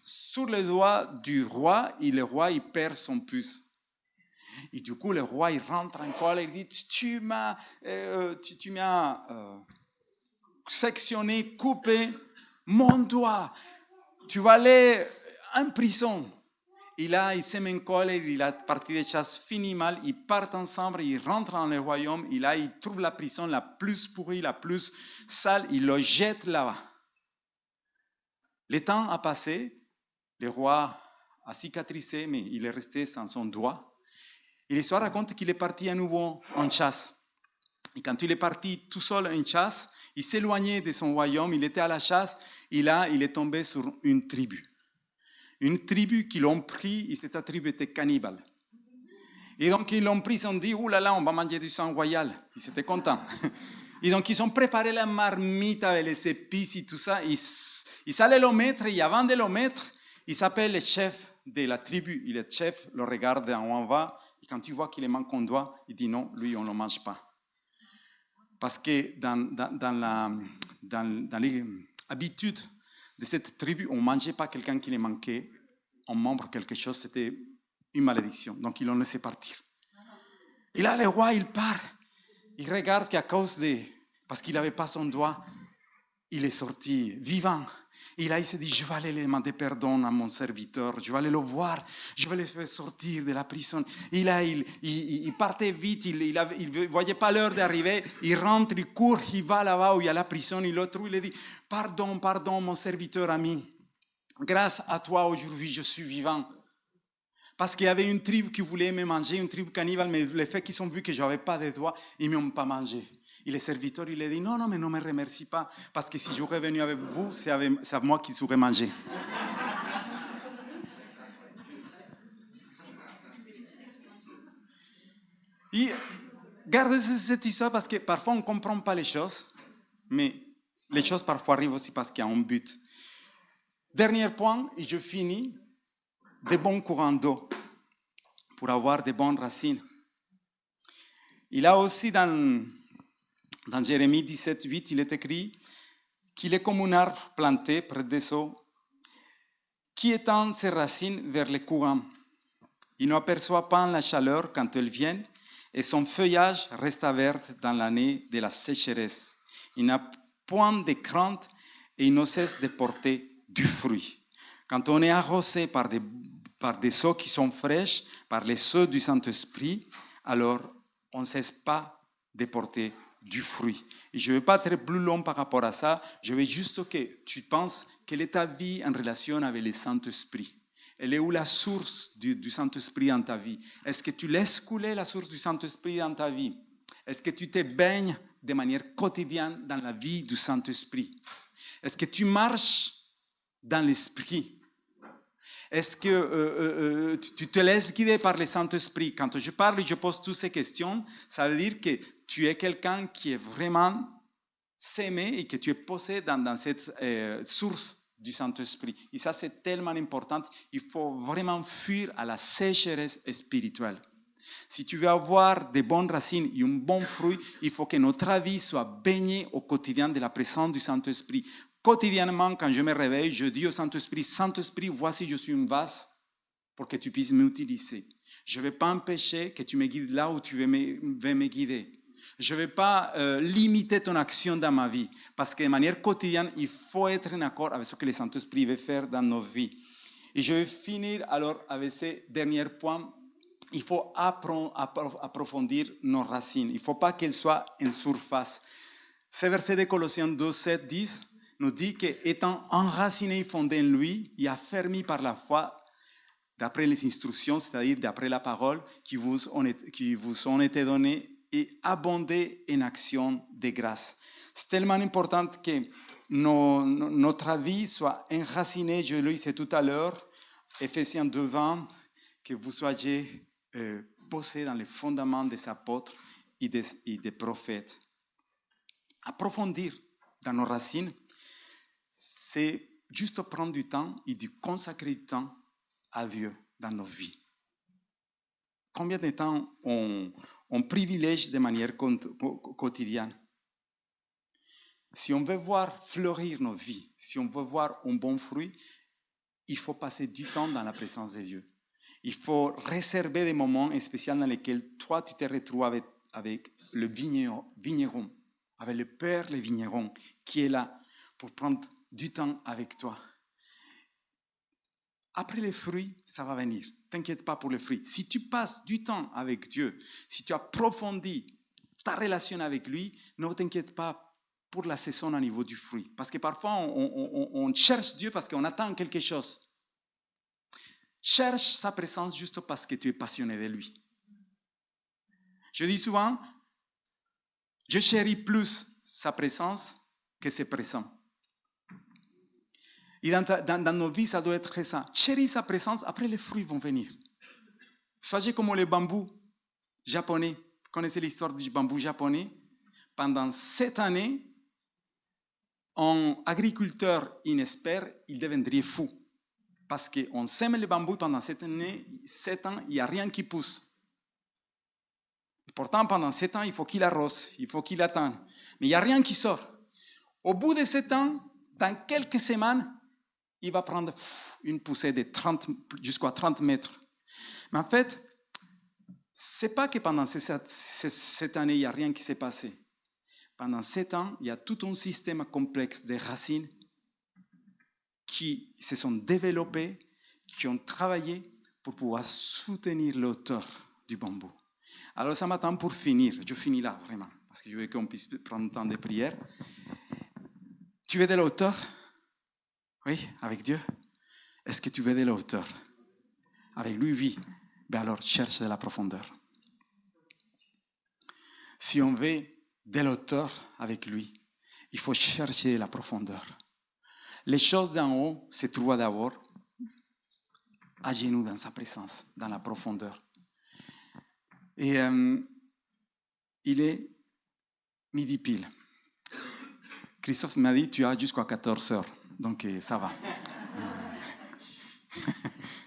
sur le doigt du roi et le roi il perd son pouce. Et du coup, le roi il rentre en colère, il dit tu m'as sectionné, coupé mon doigt, tu vas aller en prison. Et là, il se met en colère, la partie de chasse finit mal, ils partent ensemble, ils rentrent dans le royaume, et là, ils trouvent la prison la plus pourrie, la plus sale, ils le jettent là-bas. Le temps a passé, le roi a cicatrisé, mais il est resté sans son doigt. Et l'histoire raconte qu'il est parti à nouveau en chasse. Et quand il est parti tout seul en chasse, il s'éloignait de son royaume, il était à la chasse, et là, il est tombé sur une tribu. Une tribu qui l'ont pris, et cette tribu était cannibale. Et donc, ils l'ont pris, ils ont dit, ouh là là, on va manger du sang royal. Ils étaient contents. Et donc, ils ont préparé la marmite avec les épices et tout ça. Ils allaient le mettre, et avant de le mettre, il s'appelle le chef de la tribu. Et le chef le regarde en bas, et quand il voit qu'il manque un doigt, il dit non, lui, on ne le mange pas. Parce que dans les habitudes de cette tribu, on ne mangeait pas quelqu'un qui les manquait un membre, quelque chose, c'était une malédiction. Donc, ils l'ont laissé partir. Et là, le roi, il part. Il regarde qu'à cause parce qu'il n'avait pas son doigt, il est sorti vivant. Et là, il s'est dit, je vais aller demander pardon à mon serviteur, je vais aller le voir, je vais le faire sortir de la prison. Et là, il partait vite, il ne voyait pas l'heure d'arriver, il rentre, il court, il va là-bas où il y a la prison, il le trouve, il dit, pardon, mon serviteur ami, grâce à toi aujourd'hui, je suis vivant. Parce qu'il y avait une tribu qui voulait me manger, une tribu cannibale, mais le fait qu'ils ont vu que je n'avais pas de doigts, ils ne m'ont pas mangé. Et le serviteur, il a dit, non, mais ne me remercie pas, parce que si j'aurais venu avec vous, c'est à moi qui serais mangé. Et gardez cette histoire parce que parfois on ne comprend pas les choses, mais les choses parfois arrivent aussi parce qu'il y a un but. Dernier point, et je finis, de bons courants d'eau pour avoir de bonnes racines. Il a aussi dans Jérémie 17, 8, il est écrit qu'il est comme un arbre planté près des eaux qui étend ses racines vers les courants. Il n'aperçoit pas la chaleur quand elle vient et son feuillage reste vert dans l'année de la sécheresse. Il n'a point de crainte et il ne cesse de porter du fruit. Quand on est arrosé par des eaux qui sont fraîches, par les eaux du Saint-Esprit, alors on ne cesse pas de porter du fruit. Et je ne vais pas être plus long par rapport à ça, je veux juste que tu penses quelle est ta vie en relation avec le Saint-Esprit. Elle est où la source du Saint-Esprit dans ta vie? Est-ce que tu laisses couler la source du Saint-Esprit dans ta vie? Est-ce que tu te baignes de manière quotidienne dans la vie du Saint-Esprit? Est-ce que tu marches dans l'Esprit? Est-ce que tu te laisses guider par le Saint-Esprit? Quand je parle et je pose toutes ces questions, ça veut dire que tu es quelqu'un qui est vraiment s'aimé et que tu es posé dans cette source du Saint-Esprit. Et ça, c'est tellement important. Il faut vraiment fuir à la sécheresse spirituelle. Si tu veux avoir de bonnes racines et un bon fruit, il faut que notre vie soit baignée au quotidien de la présence du Saint-Esprit. Quotidiennement, quand je me réveille, je dis au Saint-Esprit, Saint-Esprit, voici, je suis une vase pour que tu puisses m'utiliser. Je ne vais pas empêcher que tu me guides là où tu veux me guider. Je ne vais pas limiter ton action dans ma vie, parce que de manière quotidienne, il faut être en accord avec ce que le Saint-Esprit veut faire dans nos vies. Et je vais finir alors avec ce dernier point. Il faut approfondir nos racines. Il ne faut pas qu'elles soient en surface. Ce verset de Colossiens 2, 7, 10 nous dit qu'étant enraciné et fondé en lui et affermi par la foi, d'après les instructions, c'est-à-dire d'après la parole qui vous ont été données, et abonder en action de grâce. C'est tellement important que notre vie soit enracinée, je le disais tout à l'heure, Éphésiens 2:20, que vous soyez posés dans les fondements des apôtres et des prophètes. Approfondir dans nos racines, c'est juste prendre du temps et de consacrer du temps à Dieu dans nos vies. Combien de temps on privilège de manière quotidienne? Si on veut voir fleurir nos vies, si on veut voir un bon fruit, il faut passer du temps dans la présence de Dieu. Il faut réserver des moments spéciaux dans lesquels toi, tu te retrouves avec le vigneron, avec le Père, le vigneron, qui est là pour prendre du temps avec toi. Après les fruits, ça va venir. T'inquiète pas pour les fruits. Si tu passes du temps avec Dieu, si tu approfondis ta relation avec lui, ne t'inquiète pas pour la saison au niveau du fruit. Parce que parfois, on cherche Dieu parce qu'on attend quelque chose. Cherche sa présence juste parce que tu es passionné de lui. Je dis souvent, je chéris plus sa présence que ses présents. Et dans nos vies, ça doit être ça. Chéris sa présence, après les fruits vont venir. Soyez comme le bambou japonais. Vous connaissez l'histoire du bambou japonais? Pendant 7 années, un agriculteur inexpert, il deviendrait fou. Parce qu'on sème le bambou pendant 7 ans, il n'y a rien qui pousse. Pourtant, pendant 7 ans, il faut qu'il arrose, il faut qu'il attende. Mais il n'y a rien qui sort. Au bout de 7 ans, dans quelques semaines, il va prendre une poussée de 30, jusqu'à 30 mètres. Mais en fait, ce n'est pas que pendant cette année, il n'y a rien qui s'est passé. Pendant 7 ans, il y a tout un système complexe de racines qui se sont développées, qui ont travaillé pour pouvoir soutenir l'auteur du bambou. Alors ce matin, pour finir, je finis là vraiment, parce que je veux qu'on puisse prendre un temps de prière. Tu veux de la hauteur? Oui, avec Dieu. Est-ce que tu veux de la hauteur? Avec lui, oui. Ben alors, cherche de la profondeur. Si on veut de la hauteur avec lui, il faut chercher de la profondeur. Les choses d'en haut se trouvent d'abord à genoux dans sa présence, dans la profondeur. Et il est midi pile. Christophe m'a dit, tu as jusqu'à 14 heures. Donc, ça va.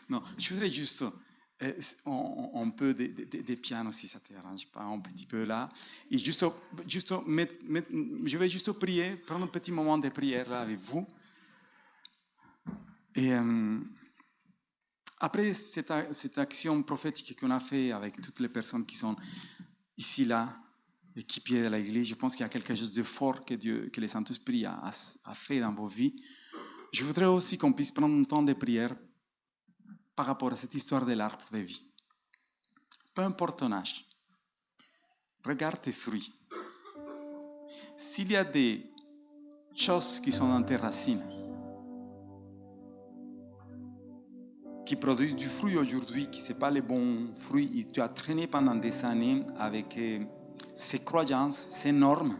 Non, je voudrais juste un peu de piano, si ça ne te dérange pas, un petit peu là. Et juste je vais juste prier, prendre un petit moment de prière là avec vous. Et après cette action prophétique qu'on a fait avec toutes les personnes qui sont ici, là, équipiers de l'Église, je pense qu'il y a quelque chose de fort que le Saint-Esprit a fait dans vos vies. Je voudrais aussi qu'on puisse prendre un temps de prière par rapport à cette histoire de l'arbre de vie. Peu importe ton âge, regarde tes fruits. S'il y a des choses qui sont dans tes racines, qui produisent du fruit aujourd'hui, qui ne sont pas les bons fruits, et tu as traîné pendant des années avec ces croyances, ces normes,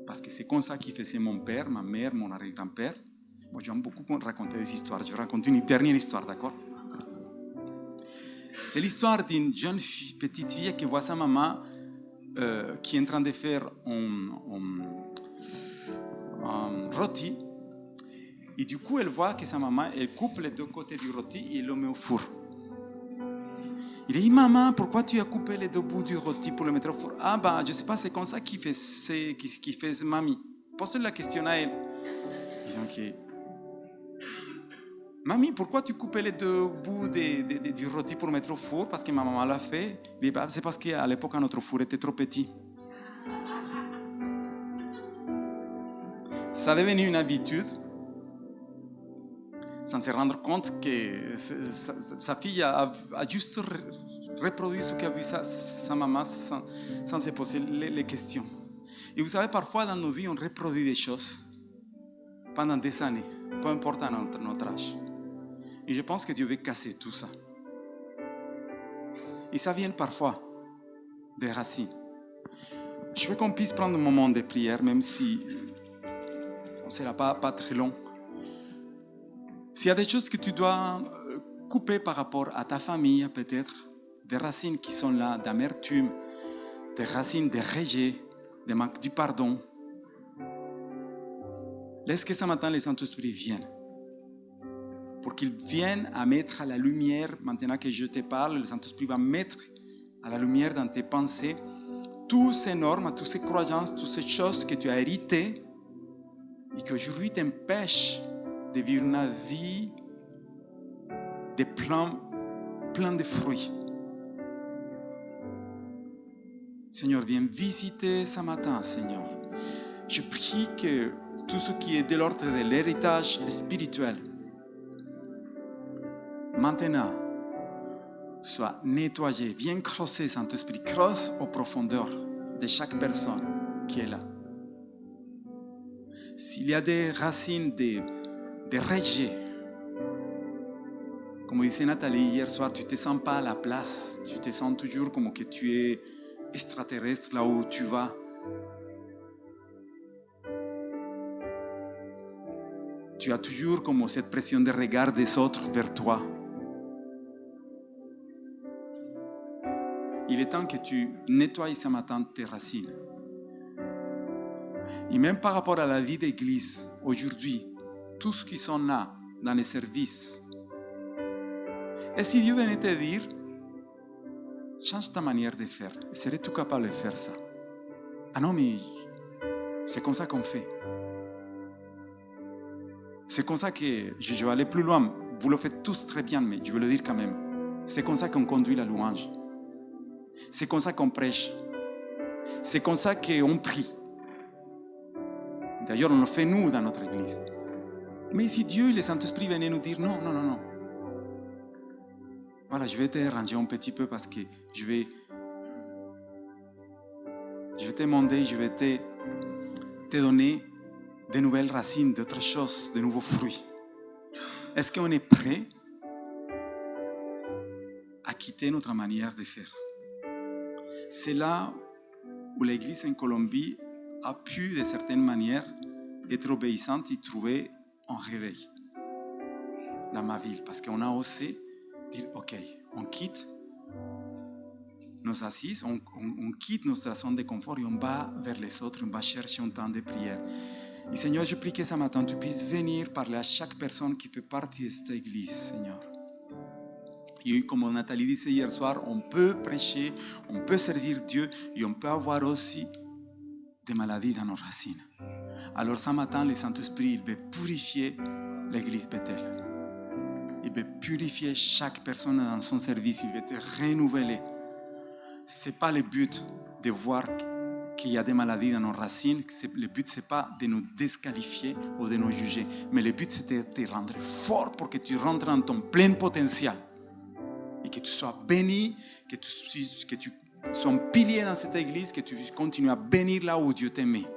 parce que c'est comme ça qu'il faisait mon père, ma mère, mon arrière-grand-père. Moi, j'aime beaucoup raconter des histoires. Je raconte une dernière histoire, d'accord? C'est l'histoire d'une jeune petite fille qui voit sa maman qui est en train de faire un rôti. Et du coup, elle voit que sa maman, elle coupe les deux côtés du rôti et elle le met au four. Il dit, maman, pourquoi tu as coupé les deux bouts du rôti pour le mettre au four? Ah ben, je ne sais pas, c'est comme ça qu'il fait mamie. Pose la question à elle. Disons que Mamie, pourquoi tu coupais les deux bouts du rôti pour mettre au four? Parce que ma maman l'a fait. C'est parce qu'à l'époque, notre four était trop petit. Ça est devenu une habitude, sans se rendre compte que sa fille a juste reproduit ce qu'a vu sa maman sans se poser les questions. Et vous savez, parfois dans nos vies, on reproduit des choses pendant des années, peu importe notre âge. Et je pense que Dieu veut casser tout ça. Et ça vient parfois des racines. Je veux qu'on puisse prendre un moment de prière, même si on ne sera pas très long. S'il y a des choses que tu dois couper par rapport à ta famille, peut-être, des racines qui sont là, d'amertume, des racines de rejet, de manque du pardon, laisse que ce matin le Saint-Esprit vienne. Pour qu'il vienne à mettre à la lumière, maintenant que je te parle, le Saint-Esprit va mettre à la lumière dans tes pensées toutes ces normes, toutes ces croyances, toutes ces choses que tu as héritées et qui aujourd'hui t'empêchent de vivre une vie de plein de fruits. Seigneur, viens visiter ce matin, Seigneur. Je prie que tout ce qui est de l'ordre de l'héritage spirituel, maintenant, soit nettoyé. Viens creuser, Saint-Esprit. Creuse aux profondeurs de chaque personne qui est là. S'il y a des racines de rejet, comme disait Nathalie hier soir, tu ne te sens pas à la place. Tu te sens toujours comme que tu es extraterrestre là où tu vas. Tu as toujours comme cette pression de regard des autres vers toi. Il est temps que tu nettoies ce matin tes racines. Et même par rapport à la vie d'église, aujourd'hui, tous ceux qui sont là, dans les services, et si Dieu venait te dire, change ta manière de faire, serais-tu capable de faire ça? Ah non, mais c'est comme ça qu'on fait. C'est comme ça que je vais aller plus loin. Vous le faites tous très bien, mais je veux le dire quand même. C'est comme ça qu'on conduit la louange. C'est comme ça qu'on prêche. C'est comme ça qu'on prie. D'ailleurs, on le fait nous dans notre église. Mais si Dieu et le Saint-Esprit venaient nous dire non. Voilà, je vais te ranger un petit peu parce que je vais te demander, je vais te donner de nouvelles racines, d'autres choses, de nouveaux fruits. Est-ce qu'on est prêt à quitter notre manière de faire? C'est là où l'Église en Colombie a pu, de certaines manières, être obéissante et trouver un réveil dans ma ville. Parce qu'on a osé dire, ok, on quitte nos assises, on quitte notre zone de confort et on va vers les autres, on va chercher un temps de prière. Et Seigneur, je prie que ce matin, tu puisses venir parler à chaque personne qui fait partie de cette église, Seigneur. Et comme Nathalie disait hier soir, on peut prêcher, on peut servir Dieu et on peut avoir aussi des maladies dans nos racines. Alors ce matin, le Saint-Esprit, il veut purifier l'église Bethel. Il veut purifier chaque personne dans son service, il veut te renouveler. Ce n'est pas le but de voir qu'il y a des maladies dans nos racines. Le but, ce n'est pas de nous disqualifier ou de nous juger. Mais le but, c'est de te rendre fort pour que tu rentres dans ton plein potentiel. Et que tu sois béni, que tu sois un pilier dans cette église, que tu continues à bénir là où Dieu t'a mis.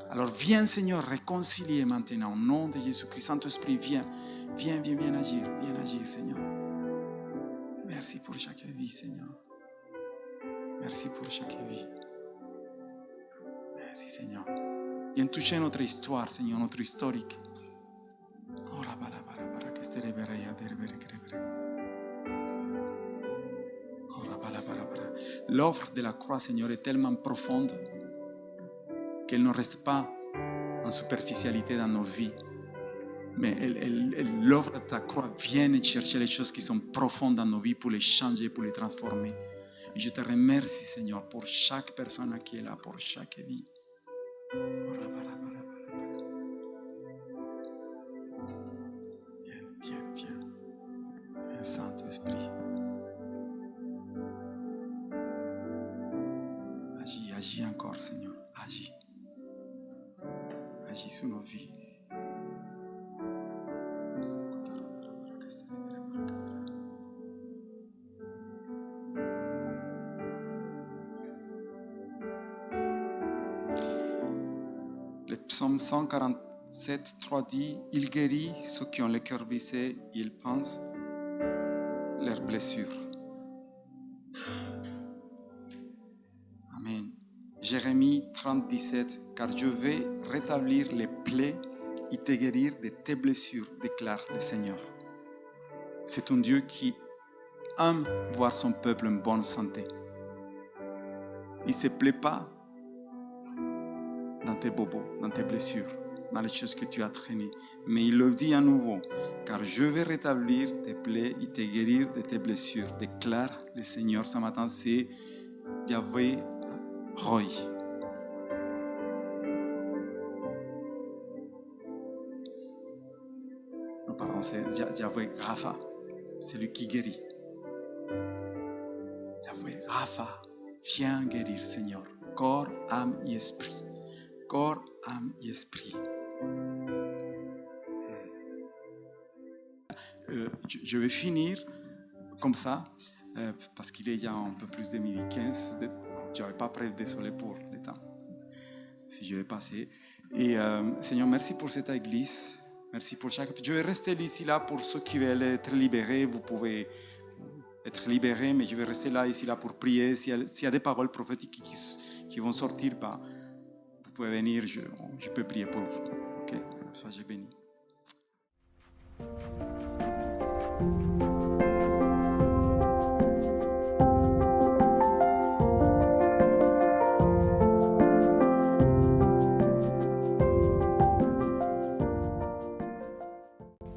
Alors viens, Seigneur, réconcilier maintenant. Au nom de Jésus-Christ, Saint-Esprit, viens agir, Seigneur. Merci pour chaque vie, Seigneur. Merci pour chaque vie. Merci, Seigneur. Viens toucher notre histoire, Seigneur, notre historique. L'offre de la croix, Seigneur, est tellement profonde qu'elle ne reste pas en superficialité dans nos vies. Mais l'offre de ta croix vient chercher les choses qui sont profondes dans nos vies pour les changer, pour les transformer. Et je te remercie, Seigneur, pour chaque personne qui est là, pour chaque vie. agis encore, Seigneur. Agis. Agis sur nos vies. Le psaume 147, 3 dit, « Il guérit ceux qui ont le cœur brisé, il pense leurs blessures. » Amen. Jérémie 30, 17, « Car je vais rétablir les plaies et te guérir de tes blessures, déclare le Seigneur. » C'est un Dieu qui aime voir son peuple en bonne santé. Il ne se plaît pas dans tes bobos, dans tes blessures, dans les choses que tu as traînées. Mais il le dit à nouveau, car je vais rétablir tes plaies et te guérir de tes blessures, déclare le Seigneur. Ce matin, c'est Yahweh Roy. Non, pardon, c'est Yahweh Rapha, c'est lui qui guérit. Yahweh Rapha, viens guérir, Seigneur, corps, âme et esprit. Corps, âme et esprit. Je vais finir comme ça, parce qu'il est déjà un peu plus de 12h15. Je n'avais pas prévu, désolé pour le temps, si je vais passer. Et Seigneur, merci pour cette église. Merci pour chaque... Je vais rester ici là pour ceux qui veulent être libérés. Vous pouvez être libérés, mais je vais rester là, ici là pour prier. S'il y a des paroles prophétiques qui vont sortir, bah, vous pouvez venir, je peux prier pour vous. Ok, soyez bénis.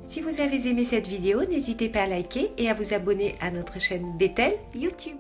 Si vous avez aimé cette vidéo, n'hésitez pas à liker et à vous abonner à notre chaîne Bethel YouTube.